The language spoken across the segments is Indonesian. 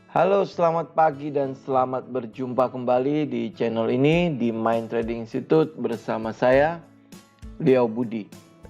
Halo, selamat pagi dan selamat berjumpa kembali di channel ini di Mind Trading Institute bersama saya, Leo Budi.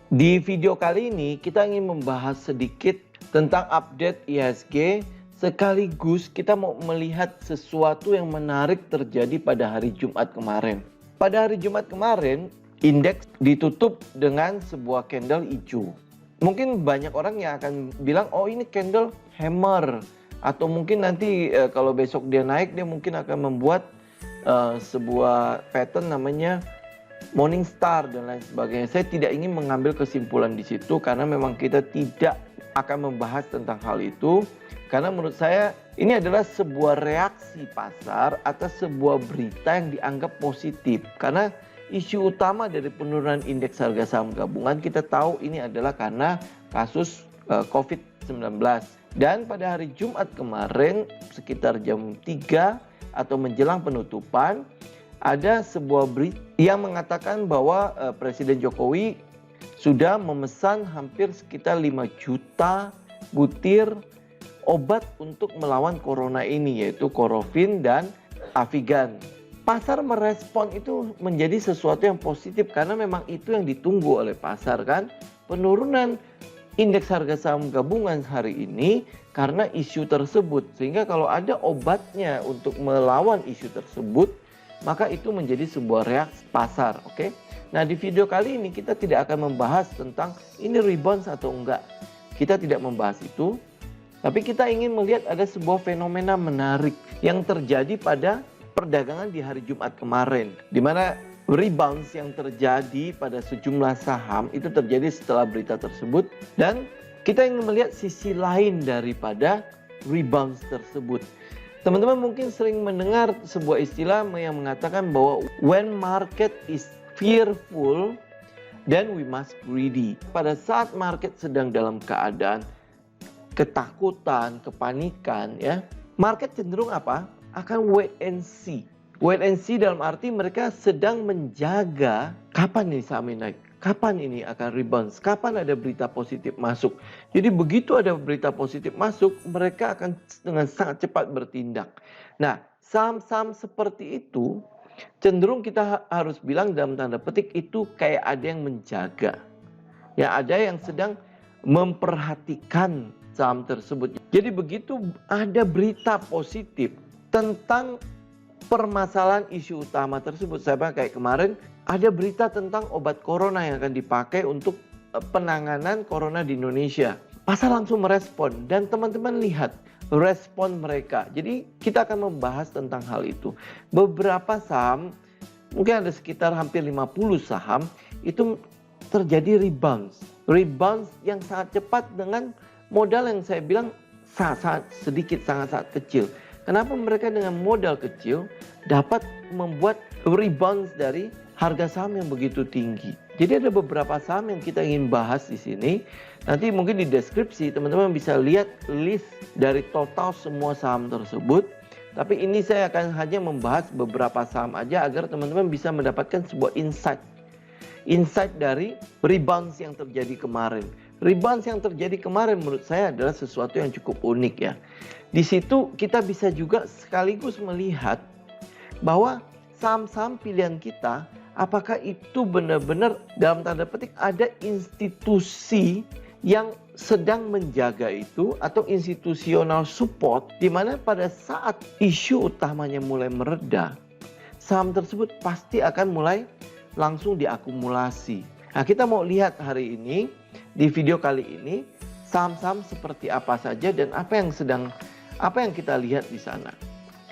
Di video kali ini kita ingin membahas sedikit tentang update IHSG sekaligus kita mau melihat sesuatu yang menarik terjadi pada hari Jumat kemarin. Pada hari Jumat kemarin, indeks ditutup dengan sebuah candle hijau. Mungkin banyak orang yang akan bilang, oh ini candle hammer. Atau mungkin nanti kalau besok dia naik, dia mungkin akan membuat sebuah pattern namanya morning star dan lain sebagainya. Saya tidak ingin mengambil kesimpulan di situ karena memang kita tidak akan membahas tentang hal itu. Karena menurut saya ini adalah sebuah reaksi pasar atas sebuah berita yang dianggap positif. Karena isu utama dari penurunan indeks harga saham gabungan kita tahu ini adalah karena kasus COVID-19. Dan pada hari Jumat kemarin sekitar jam 3 atau menjelang penutupan ada sebuah berita yang mengatakan bahwa Presiden Jokowi sudah memesan hampir sekitar 5 juta butir obat untuk melawan corona ini, yaitu Korovin dan Avigan. Pasar merespon itu menjadi sesuatu yang positif karena memang itu yang ditunggu oleh pasar kan. Penurunan indeks harga saham gabungan hari ini karena isu tersebut. Sehingga kalau ada obatnya untuk melawan isu tersebut, maka itu menjadi sebuah reaksi pasar. Oke? Nah, di video kali ini kita tidak akan membahas tentang ini rebound atau enggak. Kita tidak membahas itu. Tapi kita ingin melihat ada sebuah fenomena menarik yang terjadi pada perdagangan di hari Jumat kemarin. Di mana rebounds yang terjadi pada sejumlah saham itu terjadi setelah berita tersebut. Dan kita ingin melihat sisi lain daripada rebounds tersebut. Teman-teman mungkin sering mendengar sebuah istilah yang mengatakan bahwa when market is fearful, then we must greedy. Pada saat market sedang dalam keadaan ketakutan, kepanikan, ya, market cenderung apa? Akan wait and see. Wait and see dalam arti mereka sedang menjaga kapan ini saham ini naik, kapan ini akan rebound, kapan ada berita positif masuk. Jadi begitu ada berita positif masuk, mereka akan dengan sangat cepat bertindak. Nah, saham-saham seperti itu cenderung kita harus bilang dalam tanda petik itu kayak ada yang menjaga. Ya, ada yang sedang memperhatikan saham tersebut. Jadi begitu ada berita positif tentang permasalahan isu utama tersebut, saya kayak kemarin ada berita tentang obat corona yang akan dipakai untuk penanganan corona di Indonesia. Pasar langsung merespon dan teman-teman lihat respon mereka. Jadi kita akan membahas tentang hal itu. Beberapa saham, mungkin ada sekitar hampir 50 saham itu terjadi rebounds. Rebounds yang sangat cepat dengan modal yang saya bilang sangat sedikit, sangat kecil. Kenapa mereka dengan modal kecil dapat membuat rebound dari harga saham yang begitu tinggi? Jadi ada beberapa saham yang kita ingin bahas di sini. Nanti mungkin di deskripsi teman-teman bisa lihat list dari total semua saham tersebut. Tapi ini saya akan hanya membahas beberapa saham aja agar teman-teman bisa mendapatkan sebuah insight. Insight dari rebounds yang terjadi kemarin. Rebounds yang terjadi kemarin menurut saya adalah sesuatu yang cukup unik ya. Di situ kita bisa juga sekaligus melihat bahwa saham-saham pilihan kita apakah itu benar-benar dalam tanda petik ada institusi yang sedang menjaga itu atau institusional support di mana pada saat isu utamanya mulai mereda, saham tersebut pasti akan mulai langsung diakumulasi. Nah, kita mau lihat hari ini di video kali ini saham-saham seperti apa saja dan apa yang kita lihat di sana.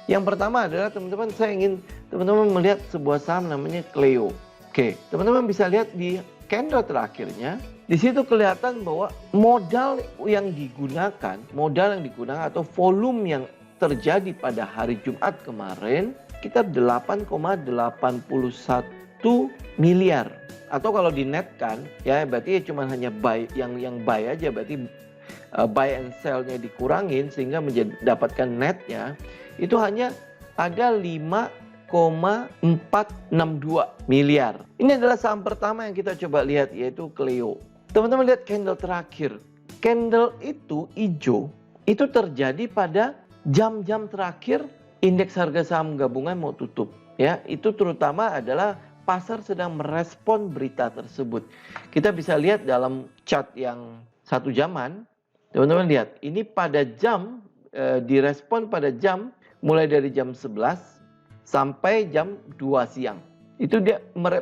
Yang pertama adalah teman-teman, saya ingin teman-teman melihat sebuah saham namanya Cleo. Oke, teman-teman bisa lihat di candle terakhirnya, di situ kelihatan bahwa modal yang digunakan atau volume yang terjadi pada hari Jumat kemarin kita 8,81 miliar. Atau kalau dinetkan ya berarti cuma hanya buy yang buy aja, berarti buy and sell-nya dikurangin sehingga mendapatkan netnya itu hanya ada 5,462 miliar. Ini adalah saham pertama yang kita coba lihat, yaitu Cleo. Teman-teman lihat candle terakhir. Candle itu hijau, itu terjadi pada jam-jam terakhir indeks harga saham gabungan mau tutup. Ya, itu terutama adalah pasar sedang merespon berita tersebut. Kita bisa lihat dalam chart yang 1 jaman, teman-teman lihat, ini pada jam, direspon pada jam, mulai dari jam 11 sampai jam 2 siang. Itu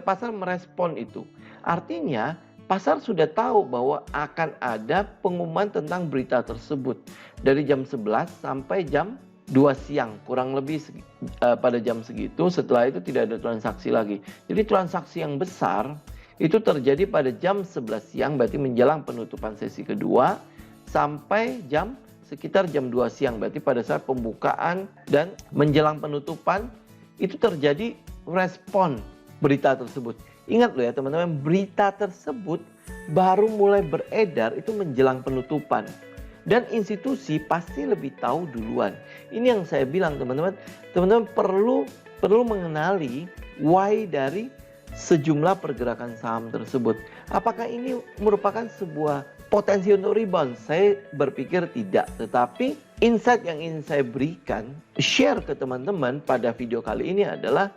pasar merespon itu. Artinya, pasar sudah tahu bahwa akan ada pengumuman tentang berita tersebut. Dari jam 11 sampai jam 2 siang, kurang lebih pada jam segitu. Setelah itu tidak ada transaksi lagi. Jadi transaksi yang besar itu terjadi pada jam 11 siang, berarti menjelang penutupan sesi kedua, sampai sekitar jam 2 siang, berarti pada saat pembukaan dan menjelang penutupan itu terjadi respon berita tersebut. Ingat loh ya teman-teman, berita tersebut baru mulai beredar itu menjelang penutupan. Dan institusi pasti lebih tahu duluan. Ini yang saya bilang teman-teman, teman-teman perlu mengenali why dari sejumlah pergerakan saham tersebut. Apakah ini merupakan sebuah potensi untuk rebound? Saya berpikir tidak, tetapi insight yang ingin saya berikan, share ke teman-teman pada video kali ini adalah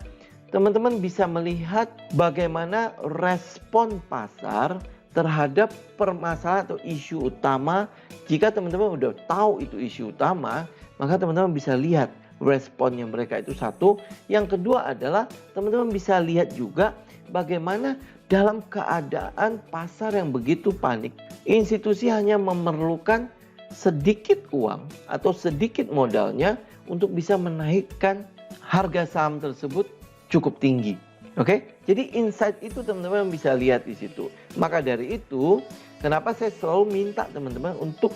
teman-teman bisa melihat bagaimana respon pasar terhadap permasalahan atau isu utama. Jika teman-teman udah tahu itu isu utama, maka teman-teman bisa lihat responnya mereka itu satu. Yang kedua adalah teman-teman bisa lihat juga bagaimana dalam keadaan pasar yang begitu panik, institusi hanya memerlukan sedikit uang atau sedikit modalnya untuk bisa menaikkan harga saham tersebut cukup tinggi. Oke, jadi insight itu teman-teman bisa lihat di situ. Maka dari itu, kenapa saya selalu minta teman-teman untuk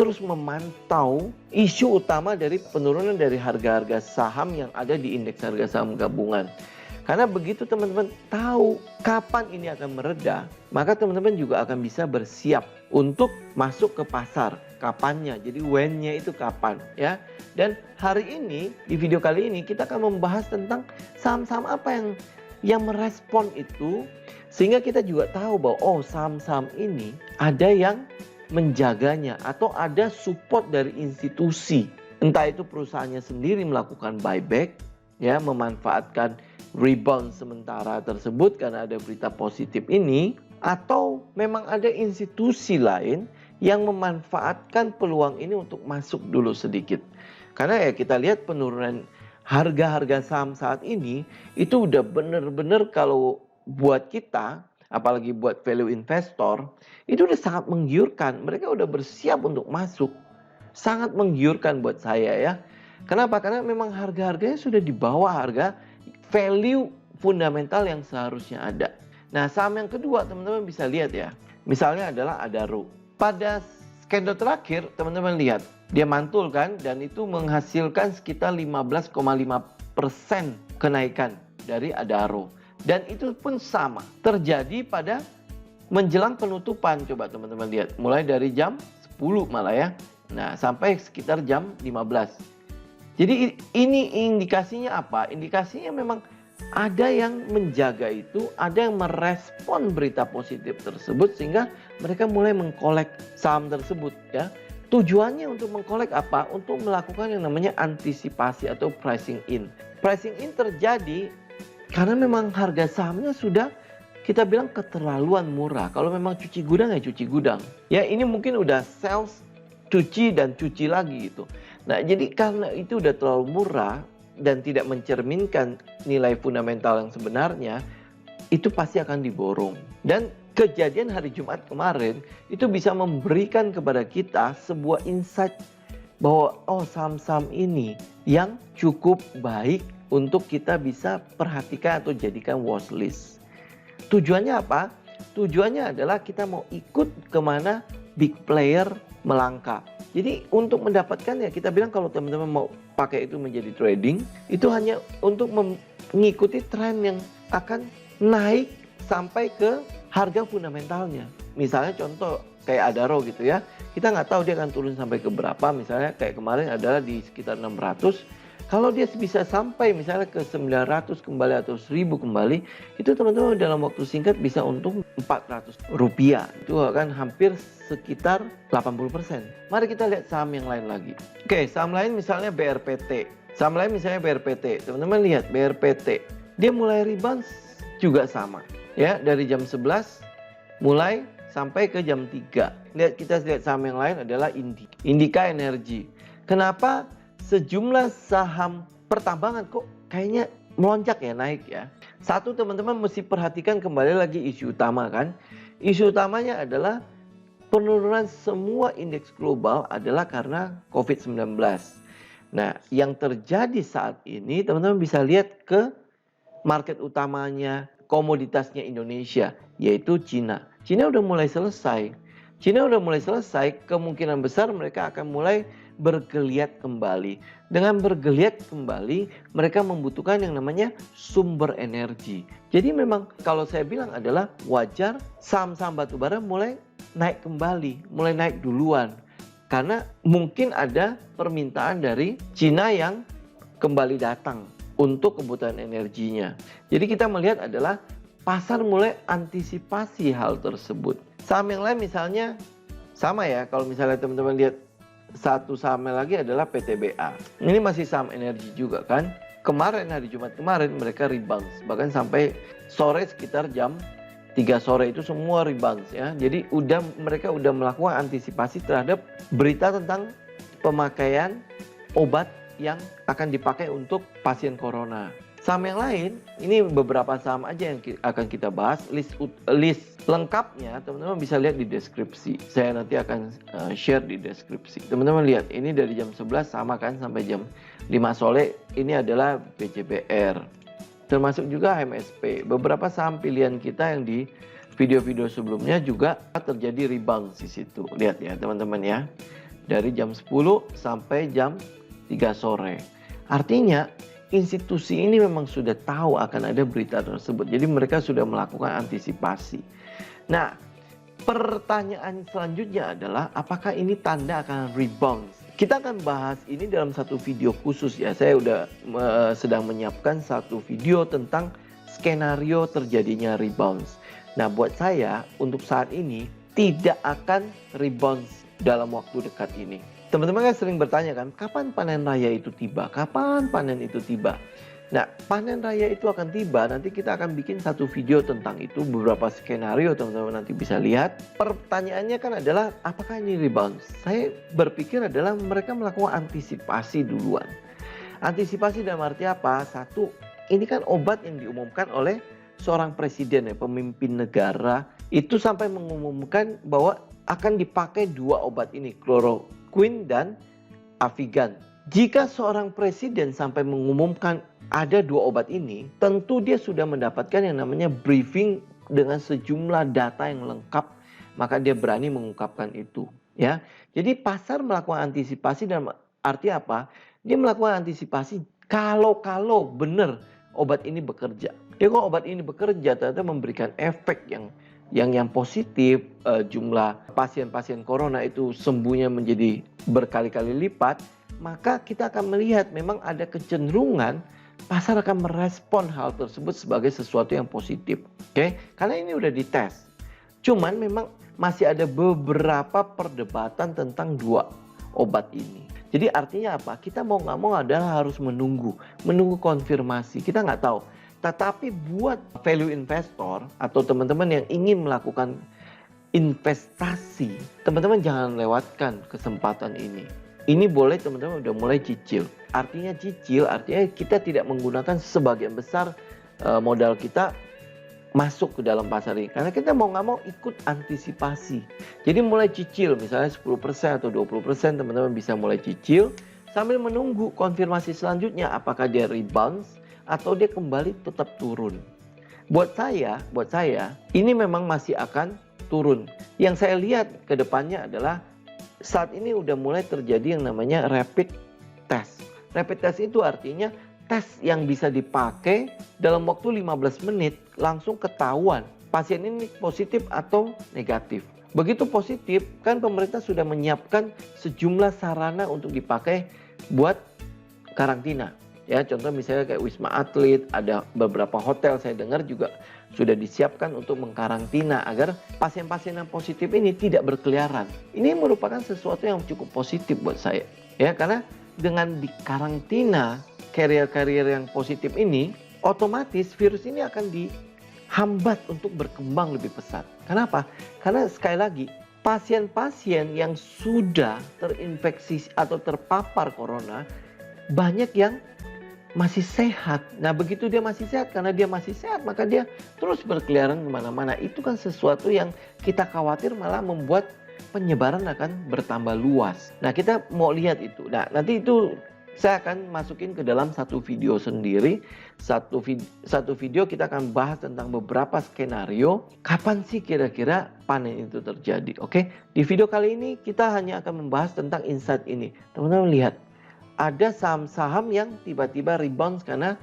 terus memantau isu utama dari penurunan dari harga-harga saham yang ada di indeks harga saham gabungan. Karena begitu teman-teman tahu kapan ini akan mereda, maka teman-teman juga akan bisa bersiap untuk masuk ke pasar. Kapannya, jadi when-nya itu kapan ya. Dan hari ini, di video kali ini kita akan membahas tentang saham-saham apa yang merespon itu, sehingga kita juga tahu bahwa saham-saham ini ada yang menjaganya atau ada support dari institusi. Entah itu perusahaannya sendiri melakukan buyback, ya, memanfaatkan rebound sementara tersebut karena ada berita positif ini, atau memang ada institusi lain yang memanfaatkan peluang ini untuk masuk dulu sedikit. Karena ya kita lihat penurunan harga-harga saham saat ini itu udah bener-bener kalau buat kita, apalagi buat value investor, itu udah sangat menggiurkan. Mereka udah bersiap untuk masuk. Sangat menggiurkan buat saya ya. Kenapa? Karena memang harga-harganya sudah di bawah harga value fundamental yang seharusnya ada. Nah, saham yang kedua teman-teman bisa lihat ya. Misalnya adalah Adaro. Pada candle terakhir teman-teman lihat, dia mantul kan, dan itu menghasilkan sekitar 15,5% kenaikan dari Adaro. Dan itu pun sama terjadi pada menjelang penutupan. Coba teman-teman lihat, mulai dari jam 10 malah ya. Nah, sampai sekitar jam 15. Jadi ini indikasinya apa? Indikasinya memang ada yang menjaga itu, ada yang merespon berita positif tersebut sehingga mereka mulai mengkolek saham tersebut ya. Tujuannya untuk mengkolek apa? Untuk melakukan yang namanya antisipasi atau pricing in. Pricing in terjadi karena memang harga sahamnya sudah kita bilang keterlaluan murah. Kalau memang cuci gudang ya cuci gudang. Ya ini mungkin udah sales, cuci dan cuci lagi gitu. Nah jadi karena itu udah terlalu murah dan tidak mencerminkan nilai fundamental yang sebenarnya, itu pasti akan diborong. Dan kejadian hari Jumat kemarin itu bisa memberikan kepada kita sebuah insight bahwa saham-saham ini yang cukup baik untuk kita bisa perhatikan atau jadikan watchlist. Tujuannya apa? Tujuannya adalah kita mau ikut kemana big player melangkah. Jadi untuk mendapatkan ya kita bilang kalau teman-teman mau pakai itu menjadi trading, itu hanya untuk mengikuti tren yang akan naik sampai ke harga fundamentalnya. Misalnya contoh kayak Adaro gitu ya, kita nggak tahu dia akan turun sampai ke berapa. Misalnya kayak kemarin adalah di sekitar 600, Kalau dia bisa sampai misalnya ke 900 kembali atau 1000 kembali, itu teman-teman dalam waktu singkat bisa untung Rp400. Itu akan hampir sekitar 80%. Mari kita lihat saham yang lain lagi. Oke, saham lain misalnya BRPT. Saham lain misalnya BRPT. Teman-teman lihat BRPT. Dia mulai rebound juga sama. Ya, dari jam 11 mulai sampai ke jam 3. Kita lihat saham yang lain adalah Indika Energy. Kenapa sejumlah saham pertambangan kok kayaknya melonjak ya, naik ya? Satu, teman-teman mesti perhatikan kembali lagi isu utama kan. Isu utamanya adalah penurunan semua indeks global adalah karena COVID-19. Nah, yang terjadi saat ini teman-teman bisa lihat ke market utamanya, komoditasnya Indonesia, yaitu Cina. Cina udah mulai selesai. Kemungkinan besar mereka akan mulai bergeliat kembali. Dengan bergeliat kembali, mereka membutuhkan yang namanya sumber energi. Jadi memang kalau saya bilang adalah wajar saham-saham batubara mulai naik kembali, mulai naik duluan. Karena mungkin ada permintaan dari Cina yang kembali datang untuk kebutuhan energinya. Jadi kita melihat adalah pasar mulai antisipasi hal tersebut. Saham yang lain misalnya sama ya, kalau misalnya teman-teman lihat satu sahamnya lagi adalah PTBA. Ini masih saham energi juga kan. Kemarin hari Jumat kemarin mereka rebound, bahkan sampai sore sekitar jam 3 sore itu semua rebound ya. Jadi mereka udah melakukan antisipasi terhadap berita tentang pemakaian obat yang akan dipakai untuk pasien corona. Saham yang lain, ini beberapa saham aja yang akan kita bahas. List lengkapnya teman-teman bisa lihat di deskripsi. Saya nanti akan share di deskripsi. Teman-teman lihat, ini dari jam 11 sama kan sampai jam 5 sore. Ini adalah BCBR. Termasuk juga MSP. Beberapa saham pilihan kita yang di video-video sebelumnya juga terjadi rebound di situ. Lihat ya teman-teman ya. Dari jam 10 sampai jam 3 sore. Artinya institusi ini memang sudah tahu akan ada berita tersebut. Jadi mereka sudah melakukan antisipasi. Nah, pertanyaan selanjutnya adalah apakah ini tanda akan rebound? Kita akan bahas ini dalam satu video khusus ya. Saya udah sedang menyiapkan satu video tentang skenario terjadinya rebound. Nah, buat saya untuk saat ini tidak akan rebound dalam waktu dekat ini. Teman-teman kan sering bertanya kan, kapan panen raya itu tiba? Kapan panen itu tiba? Nah, panen raya itu akan tiba, nanti kita akan bikin satu video tentang itu, beberapa skenario teman-teman nanti bisa lihat. Pertanyaannya kan adalah, apakah ini rebound? Saya berpikir adalah mereka melakukan antisipasi duluan. Antisipasi dalam arti apa? Satu, ini kan obat yang diumumkan oleh seorang presiden ya, pemimpin negara, itu sampai mengumumkan bahwa akan dipakai dua obat ini, chloroquine dan Avigan. Jika seorang presiden sampai mengumumkan ada dua obat ini, tentu dia sudah mendapatkan yang namanya briefing dengan sejumlah data yang lengkap, maka dia berani mengungkapkan itu. Ya, jadi pasar melakukan antisipasi dalam arti apa? Dia melakukan antisipasi kalau benar obat ini bekerja. Ya, kalau obat ini bekerja ternyata memberikan efek yang positif, jumlah pasien-pasien corona itu sembuhnya menjadi berkali-kali lipat, maka kita akan melihat memang ada kecenderungan pasar akan merespon hal tersebut sebagai sesuatu yang positif. Oke? Karena ini udah dites. Cuman memang masih ada beberapa perdebatan tentang dua obat ini. Jadi artinya apa? Kita mau nggak mau adalah harus menunggu konfirmasi. Kita nggak tahu. Tetapi buat value investor atau teman-teman yang ingin melakukan investasi, teman-teman jangan lewatkan kesempatan ini. Ini boleh teman-teman udah mulai cicil. Artinya kita tidak menggunakan sebagian besar modal kita masuk ke dalam pasar ini. Karena kita mau nggak mau ikut antisipasi. Jadi mulai cicil, misalnya 10% atau 20% teman-teman bisa mulai cicil sambil menunggu konfirmasi selanjutnya apakah dia rebound atau dia kembali tetap turun. Buat saya ini memang masih akan turun. Yang saya lihat ke depannya adalah saat ini udah mulai terjadi yang namanya rapid test. Rapid test itu artinya tes yang bisa dipakai dalam waktu 15 menit langsung ketahuan pasien ini positif atau negatif. Begitu positif kan pemerintah sudah menyiapkan sejumlah sarana untuk dipakai buat karantina. Ya, contoh misalnya kayak Wisma Atlet, ada beberapa hotel saya dengar juga sudah disiapkan untuk mengkarantina agar pasien-pasien yang positif ini tidak berkeliaran. Ini merupakan sesuatu yang cukup positif buat saya. Ya, karena dengan dikarantina carrier-carrier yang positif ini, otomatis virus ini akan dihambat untuk berkembang lebih pesat. Kenapa? Karena sekali lagi, pasien-pasien yang sudah terinfeksi atau terpapar corona, banyak yang masih sehat. Nah, begitu dia masih sehat, karena dia masih sehat, maka dia terus berkeliaran kemana-mana. Itu kan sesuatu yang kita khawatir malah membuat penyebaran akan bertambah luas. Nah, kita mau lihat itu. Nah, nanti itu saya akan masukin ke dalam satu video sendiri. Satu video kita akan bahas tentang beberapa skenario. Kapan sih kira-kira panen itu terjadi? Oke, di video kali ini kita hanya akan membahas tentang insight ini. Teman-teman lihat. Ada saham-saham yang tiba-tiba rebound karena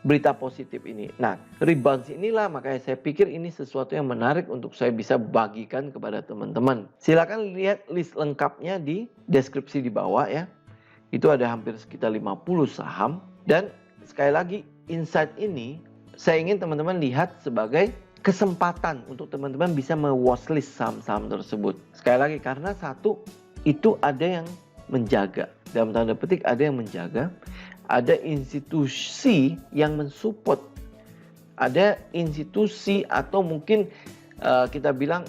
berita positif ini. Nah, rebound inilah makanya saya pikir ini sesuatu yang menarik untuk saya bisa bagikan kepada teman-teman. Silakan lihat list lengkapnya di deskripsi di bawah ya. Itu ada hampir sekitar 50 saham. Dan sekali lagi, insight ini saya ingin teman-teman lihat sebagai kesempatan untuk teman-teman bisa me-watchlist saham-saham tersebut. Sekali lagi, karena satu, itu ada yang menjaga. Dalam tanda petik ada yang menjaga, ada institusi yang mensupport, ada institusi atau mungkin kita bilang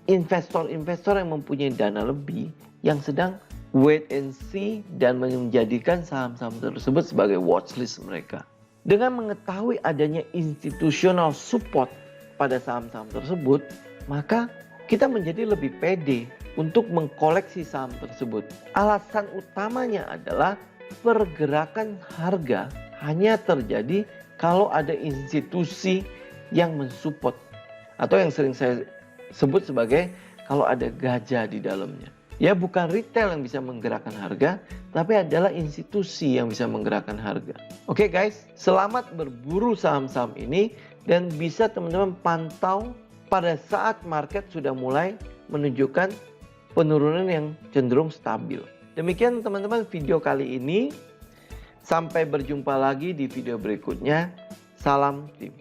investor-investor yang mempunyai dana lebih yang sedang wait and see dan menjadikan saham-saham tersebut sebagai watchlist mereka. Dengan mengetahui adanya institutional support pada saham-saham tersebut, maka kita menjadi lebih pede untuk mengkoleksi saham tersebut. Alasan utamanya adalah pergerakan harga hanya terjadi kalau ada institusi yang mensupport. Atau yang sering saya sebut sebagai kalau ada gajah di dalamnya. Ya, bukan retail yang bisa menggerakkan harga, tapi adalah institusi yang bisa menggerakkan harga. Oke guys, selamat berburu saham-saham ini dan bisa teman-teman pantau pada saat market sudah mulai menunjukkan penurunan yang cenderung stabil. Demikian teman-teman video kali ini. Sampai berjumpa lagi di video berikutnya. Salam tim.